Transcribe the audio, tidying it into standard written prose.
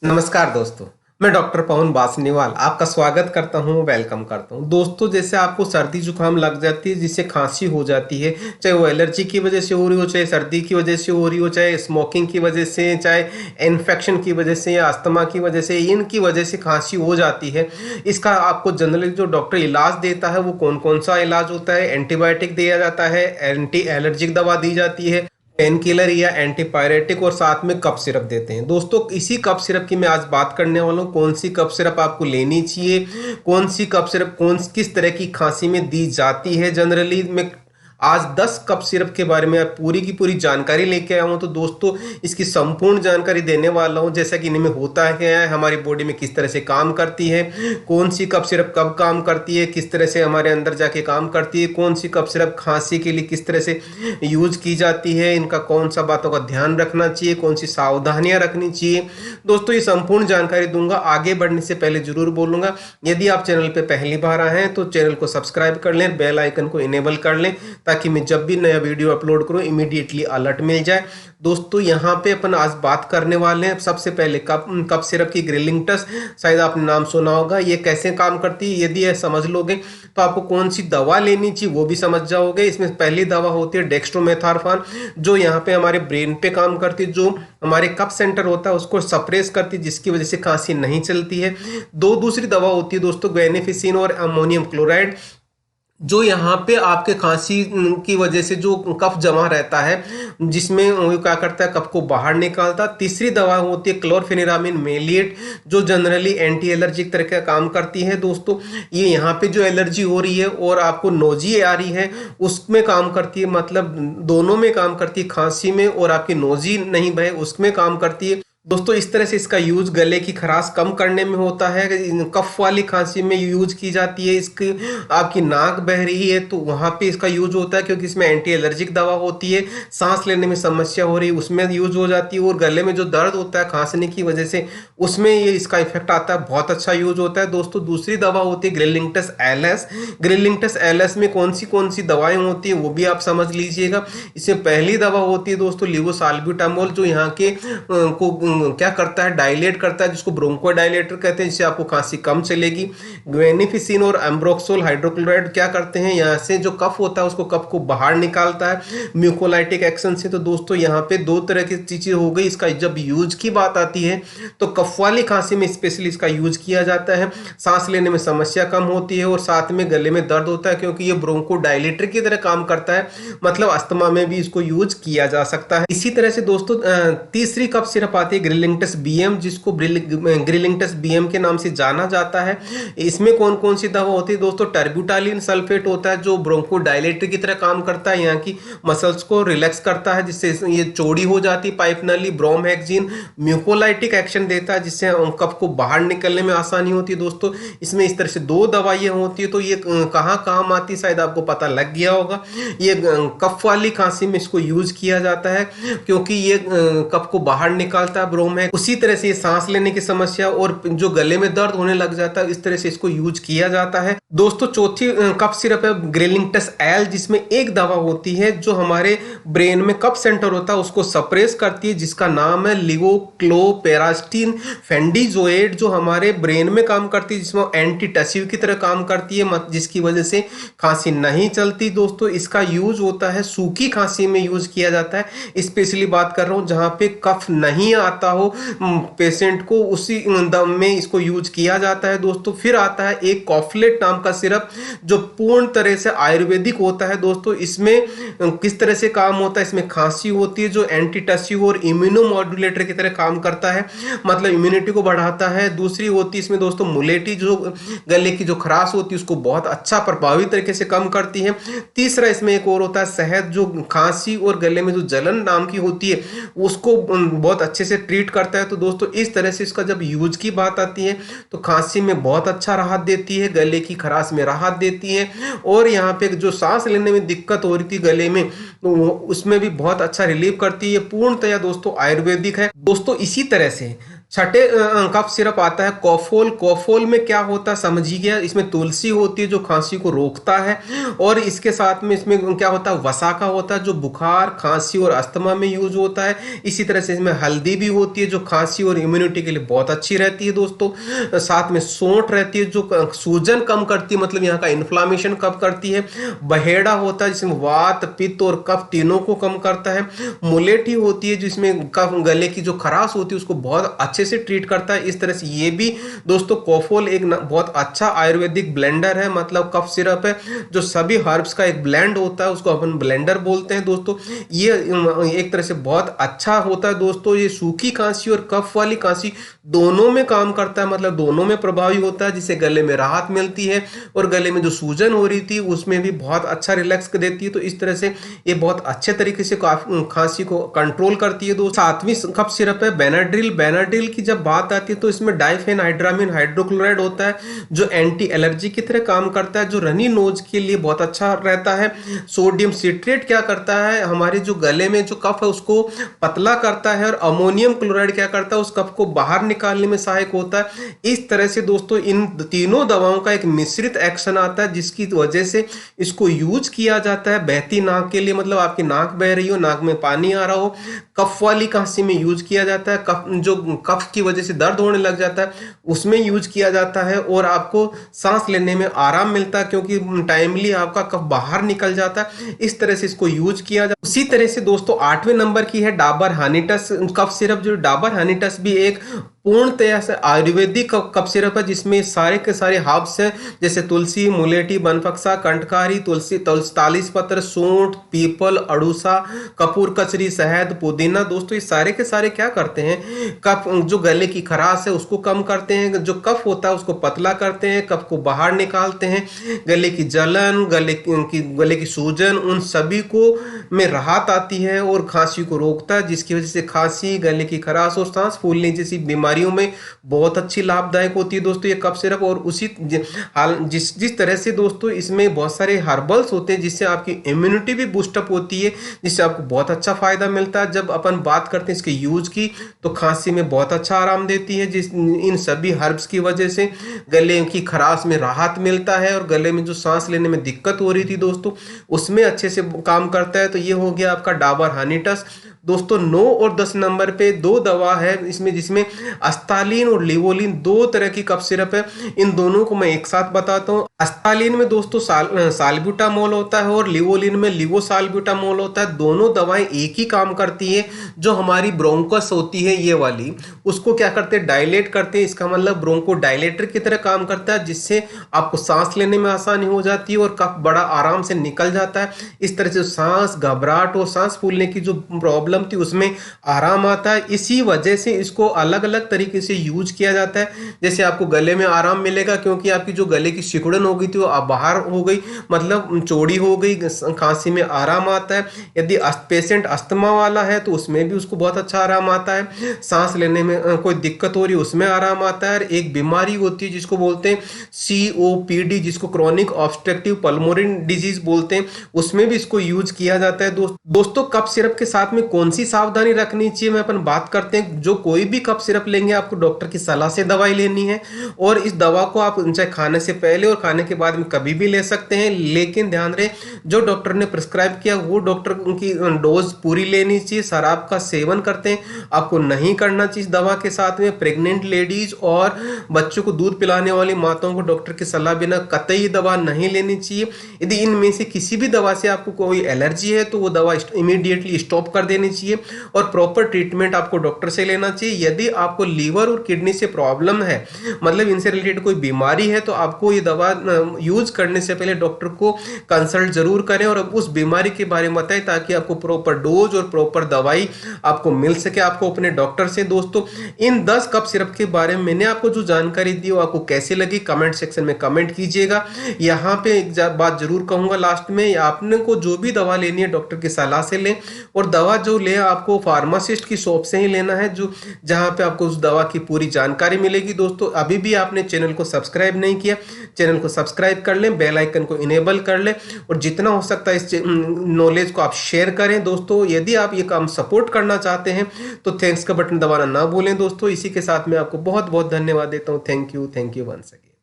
नमस्कार दोस्तों। मैं डॉक्टर पवन बासनीवाल आपका स्वागत करता हूं, वेलकम करता हूं। दोस्तों, जैसे आपको सर्दी जुकाम लग जाती है, जिससे खांसी हो जाती है, चाहे वो एलर्जी की वजह से हो रही हो, चाहे सर्दी की वजह से हो रही हो, चाहे स्मोकिंग की वजह से, चाहे इन्फेक्शन की वजह से या अस्थमा की वजह से, इनकी वजह से खांसी हो जाती है। इसका आपको जनरली जो डॉक्टर इलाज देता है वो कौन कौन सा इलाज होता है? एंटीबायोटिक दिया जाता है, एंटी एलर्जिक दवा दी जाती है, पेन किलर या एंटीपायरेटिक, और साथ में कफ सिरप देते हैं। दोस्तों, इसी कफ सिरप की मैं आज बात करने वाला हूँ। कौन सी कफ सिरप आपको लेनी चाहिए, कौन सी कफ सिरप किस तरह की खांसी में दी जाती है। जनरली मैं आज 10 कप सिरप के बारे में पूरी की पूरी जानकारी लेके आया हूँ। तो दोस्तों, इसकी संपूर्ण जानकारी देने वाला हूँ, जैसा कि इनमें होता है क्या है, हमारी बॉडी में किस तरह से काम करती है, कौन सी कप सिरप कब काम करती है, किस तरह से हमारे अंदर जाके काम करती है, कौन सी कप सिरप खांसी के लिए किस तरह से यूज की जाती है, इनका कौन सा बातों का ध्यान रखना चाहिए, कौन सी सावधानियां रखनी चाहिए। दोस्तों, ये संपूर्ण जानकारी दूंगा। आगे बढ़ने से पहले जरूर बोलूंगा, यदि आप चैनल पे पहली बार आए हैं तो चैनल को सब्सक्राइब कर लें, बेल आइकन को इनेबल कर लें, ताकि मैं जब भी नया वीडियो अपलोड करूं इमीडिएटली अलर्ट मिल जाए। दोस्तों, यहाँ पे अपन आज बात करने वाले हैं सबसे पहले कप सिरप की ग्रिलिंगटस। शायद आपने नाम सुना होगा। ये कैसे काम करती है, यदि ये समझ लोगे तो आपको कौन सी दवा लेनी चाहिए वो भी समझ जाओगे। इसमें पहली दवा होती है डेक्स्ट्रोमेथार्फान, जो यहाँ पे हमारे ब्रेन पे काम करती है, जो हमारे कप सेंटर होता है उसको सप्रेस करती है, जिसकी वजह से खांसी नहीं चलती है। दो दूसरी दवा होती है दोस्तों, गुएनिफिसिन और अमोनियम क्लोराइड, जो यहाँ पे आपके खांसी की वजह से जो कफ जमा रहता है, जिसमें वो क्या करता है, कफ को बाहर निकालता। तीसरी दवा होती है क्लोरफेनिरामिन मेलिएट, जो जनरली एंटी एलर्जिक तरह का काम करती है। दोस्तों, ये यहाँ पे जो एलर्जी हो रही है और आपको नोजी आ रही है उसमें काम करती है, मतलब दोनों में काम करती है, खांसी में और आपकी नोजी नहीं बहे उसमें काम करती है। दोस्तों, इस तरह से इसका यूज गले की खराश कम करने में होता है। कफ वाली खांसी में यूज की जाती है। इसकी आपकी नाक बह रही है तो वहां पे इसका यूज होता है, क्योंकि इसमें एंटी एलर्जिक दवा होती है। सांस लेने में समस्या हो रही है उसमें यूज हो जाती है, और गले में जो दर्द होता है खांसने की वजह से उसमें ये इसका इफेक्ट आता है, बहुत अच्छा यूज होता है। दोस्तों, दूसरी दवा होती है ग्रिलिंगटस एलएस। ग्रिलिंगटस एलएस में कौन सी दवाएं होती है वो भी आप समझ लीजिएगा। इसमें पहली दवा होती है दोस्तों लिवोसाल्ब्यूटामोल, जो यहाँ के को क्या करता है, डायलेट करता है, जिसको ब्रोंको डायलेटर कहते हैं, जिससे आपको खांसी कम चलेगी। गुएनिफिसिन और एम्ब्रोक्सोल हाइड्रोक्लोराइड क्या करते हैं, यहाँ से जो कफ होता है उसको कफ को बाहर निकालता है म्यूकोलाइटिक एक्शन से। तो दोस्तों, यहाँ पे दो तरह की चीजें हो गई। इसका जब यूज की बात आती है तो कफ वाली खांसी में स्पेशली इसका यूज किया जाता है। सांस लेने में समस्या कम होती है और साथ में गले में दर्द होता है, क्योंकि ये ब्रोंको डायलेटर की तरह काम करता है, मतलब अस्थमा में भी इसको यूज किया जा सकता है। इसी तरह से दोस्तों, तीसरी कफ सिरप आती है ग्रिलिंगटस बीएम, जिसको ग्रिलिंगटस बीएम के नाम से जाना जाता है। इसमें कौन कौन सी दवा होती है दोस्तों? टर्ब्यूटालिन सल्फेट होता है, जो ब्रोंको डायलेटर की तरह काम करता है, यहाँ की मसल्स को रिलैक्स करता है, जिससे ये चौड़ी हो जाती है पाइप नली। ब्रोमहेक्सिन म्यूकोलाइटिक एक्शन देता है, जिससे कफ को बाहर निकलने में आसानी होती है। दोस्तों, इसमें इस तरह से दो दवाइयां होती है। तो ये कहाँ काम आती है शायद आपको पता लग गया होगा। ये कफ वाली खांसी में इसको यूज किया जाता है, क्योंकि ये कफ को बाहर निकालता है ब्रोम। उसी तरह से सांस लेने की समस्या और जो गले में दर्द होने लग जाता है, इस तरह से इसको यूज किया जाता है। दोस्तों, चौथी कफ सिरप है ग्रिलिंगटस एल, जिसमें एक दवा होती है जो हमारे ब्रेन में कफ सेंटर होता है उसको सप्रेस करती है, जिसका नाम है लिवोक्लोपेरास्टिन फेंडिजोएड, जो हमारे ब्रेन में काम करती है, जिसमें एंटीटसिव की तरह काम करती है, जिसकी वजह से खांसी नहीं चलती। दोस्तों, इसका यूज होता है सूखी खांसी में यूज किया जाता है। स्पेशली बात कर रहा हूं जहां पे कफ नहीं आता हो पेशेंट को, उसी दम में इसको यूज किया जाता है। दोस्तों, फिर आता है एक कॉफलेट नाम का सिरप, जो पूर्ण तरह से आयुर्वेदिक होता है। दोस्तों, इसमें किस तरह से काम होता है, इसमें खांसी होती है, जो एंटीटसिव और इम्यूनोमॉड्यूलेटर की तरह काम करता है, मतलब इम्यूनिटी को बढ़ाता है। दूसरी होती है इसमें दोस्तों मुलेटी, जो गले की जो खराश होती है उसको बहुत अच्छा प्रभावी तरीके से कम करती है। तीसरा इसमें एक और होता है शहद, जो खांसी और गले में जो जलन नाम की होती है उसको बहुत अच्छे से ट्रीट करता है। तो दोस्तों, इस तरह से इसका जब यूज की बात आती है तो खांसी में बहुत अच्छा राहत देती है, गले की खराश में राहत देती है, और यहाँ पे जो सांस लेने में दिक्कत हो रही थी गले में, तो उसमें भी बहुत अच्छा रिलीफ करती है। पूर्णतया दोस्तों आयुर्वेदिक है। दोस्तों, इसी तरह से छठे कफ सिरप आता है कोफोल। कोफोल में क्या होता है समझिए, इसमें तुलसी होती है जो खांसी को रोकता है, और इसके साथ में इसमें क्या होता है वसाका होता है जो बुखार, खांसी और अस्थमा में यूज होता है। इसी तरह से इसमें हल्दी भी होती है जो खांसी और इम्यूनिटी के लिए बहुत अच्छी रहती है दोस्तों। साथ में सौंठ रहती है जो सूजन कम करती है, मतलब यहाँ का इन्फ्लामेशन कम करती है। बहेड़ा होता है जिसमें वात, पित्त और कफ तीनों को कम करता है। मुलेठी होती है जिसमें कफ, गले की जो खराश होती है उसको बहुत अच्छे से ट्रीट करता है। इस तरह से ये भी दोस्तों कोफोल एक बहुत अच्छा आयुर्वेदिक ब्लेंडर है, मतलब कफ सिरप है जो सभी हर्ब्स का एक ब्लेंड होता है, उसको अपन ब्लेंडर बोलते हैं दोस्तों। ये एक तरह से बहुत अच्छा होता है दोस्तों। ये सूखी खांसी और कफ वाली खांसी दोनों में काम करता है, मतलब दोनों में प्रभावी होता है, जिससे गले में राहत मिलती है और गले में जो सूजन हो रही थी उसमें भी बहुत अच्छा रिलैक्स देती है। तो इस तरह से ये बहुत अच्छे तरीके से खांसी को कंट्रोल करती है। दोस्तों सातवीं कफ सिरप है बेनाड्रिल। बेनाड्रिल की जब बात आती है तो इसमें डाइफेनहाइड्रामिन हाइड्रोक्लोराइड होता है जो एंटी एलर्जी की तरह काम करता है, जो रनी नोज के लिए बहुत अच्छा रहता है। सोडियम सिट्रेट क्या करता है, हमारे जो गले में जो कफ है उसको पतला करता है, और अमोनियम क्लोराइड क्या करता है, उस कफ को बाहर निकालने में सहायक होता है। इस तरह से दोस्तों इन तीनों दवाओं का एक मिश्रित एक्शन आता है, जिसकी वजह से इसको यूज किया जाता है बहती नाक के लिए, मतलब आपकी नाक बह रही हो, नाक में पानी आ रहा हो, कफ वाली खांसी में यूज किया जाता है, कफ जो कफ की वजह से दर्द होने लग जाता है उसमें यूज किया जाता है, और आपको सांस लेने में आराम मिलता है क्योंकि टाइमली आपका कफ बाहर निकल जाता है। इस तरह से इसको यूज किया जाता है। उसी तरह से दोस्तों 8वें नंबर की है डाबर हनीटस कफ सिरप। जो डाबर हनीटस भी एक पूर्णतया से आयुर्वेदिक कफ सिरप है, जिसमें सारे के सारे हर्ब्स हैं, जैसे तुलसी, मुलेठी, बनफक्सा, कंठकारी, तुलसी, तालीस पत्र, सूंठ, पीपल, अड़ूसा, कपूर कचरी, शहद, पुदीना। दोस्तों ये सारे के सारे क्या करते हैं, कफ जो गले की खराश है उसको कम करते हैं, जो कफ होता है उसको पतला करते हैं, कफ को बाहर निकालते हैं, गले की जलन, गले की सूजन, उन सभी को में राहत आती है और खांसी को रोकता है, जिसकी वजह से खांसी, गले की खराश और सांस फूलने जैसी बीमारियों में बहुत अच्छी लाभदायक होती है दोस्तों ये कफ सिरप। और उसी जिस तरह से दोस्तों इसमें बहुत सारे हर्बल्स होते हैं जिससे आपकी इम्यूनिटी भी बूस्टअप होती है, जिससे आपको बहुत अच्छा फायदा मिलता है। जब अपन बात करते हैं इसके यूज की तो खांसी में बहुत अच्छा आराम देती है, जिस इन सभी हर्ब्स की वजह से गले की खराश में राहत मिलता है, और गले में जो सांस लेने में दिक्कत हो रही थी दोस्तों उसमें अच्छे से काम करता है। तो ये हो गया आपका डाबर हनीटस। दोस्तों 9 और 10 नंबर पे दो दवा है इसमें, जिसमें अस्तालिन और लिवोलिन दो तरह की कफ सिरप है। इन दोनों को मैं एक साथ बताता हूँ। अस्तालिन में दोस्तों साल्ब्यूटामोल होता है और लिवोलिन में लिवोसाल्ब्यूटामोल होता है। दोनों दवाएं एक ही काम करती है। जो हमारी ब्रोंकस होती है ये वाली, उसको क्या करते हैं, डायलेट करते हैं। इसका मतलब ब्रोंको डायलेटर की तरह काम करता है, जिससे आपको सांस लेने में आसानी हो जाती है और कफ बड़ा आराम से निकल जाता है। इस तरह से सांस घबराहट और सांस फूलने की जो प्रॉब्लम थी उसमें आराम आता है। इसी वजह से इसको अलग अलग तरीके से यूज किया जाता है। जैसे आपको गले में आराम मिलेगा क्योंकि आपकी जो गले की सिकुड़न हो गई थी वो अब बाहर हो गई, मतलब चौड़ी हो गई, खांसी में आराम आता है। यदि पेशेंट अस्थमा वाला है तो उसमें भी उसको बहुत अच्छा आराम आता है। सांस लेने में कोई दिक्कत हो रही है उसमें आराम आता है। एक बीमारी होती है जिसको बोलते हैं COPD, जिसको क्रॉनिक ऑब्स्ट्रक्टिव पल्मोनरी डिजीज बोलते हैं, उसमें भी इसको यूज किया जाता है। दोस्तों कफ सिरप के साथ में कौन सी सावधानी रखनी चाहिए मैं अपन बात करते हैं। जो कोई भी कफ सिरप लेंगे आपको डॉक्टर की सलाह से दवाई लेनी है, और इस दवा को आप चाहे खाने से पहले और खाने के बाद में कभी भी ले सकते हैं। लेकिन ध्यान रहे जो डॉक्टर ने प्रिस्क्राइब किया वो डॉक्टर की डोज पूरी लेनी चाहिए। शराब का सेवन करते हैं आपको नहीं करना चाहिए दवा के साथ में। प्रेग्नेंट लेडीज और बच्चों को दूध पिलाने वाली माताओं को डॉक्टर की सलाह बिना कतई दवा नहीं लेनी चाहिए। यदि इनमें से किसी भी दवा से आपको कोई एलर्जी है तो वो दवा इमीडिएटली स्टॉप कर देनी चाहिए और प्रॉपर ट्रीटमेंट आपको डॉक्टर से लेना चाहिए। यदि आपको लीवर और किडनी से प्रॉब्लम है, मतलब इनसे रिलेटेड कोई बीमारी है, तो आपको ये दवा यूज करने से पहले डॉक्टर को कंसल्ट जरूर करें और उस बीमारी के बारे में बताएं, ताकि आपको प्रॉपर डोज और प्रॉपर दवाई आपको मिल सके आपको अपने डॉक्टर से। दोस्तों इन 10 कफ सिरप के बारे में मैंने आपको जो जानकारी दी वो आपको कैसी लगी कमेंट सेक्शन में कमेंट कीजिएगा। यहाँ पे एक बात जरूर कहूंगा लास्ट में, आपने को जो भी दवा लेनी है डॉक्टर की सलाह से लें, और दवा जो ले आपको फार्मासिस्ट की शॉप से ही लेना है, जो जहाँ पे आपको उस दवा की पूरी जानकारी मिलेगी। दोस्तों अभी भी आपने चैनल को सब्सक्राइब नहीं किया, चैनल को सब्सक्राइब कर लें, बेल आइकन को इनेबल कर लें और जितना हो सकता है इस नॉलेज को आप शेयर करें। दोस्तों यदि आप ये काम सपोर्ट करना चाहते हैं तो थैंक्स का बटन दबाना ना भूलें। दोस्तों इसी के साथ मैं आपको बहुत बहुत धन्यवाद देता हूँ। Thank you once again.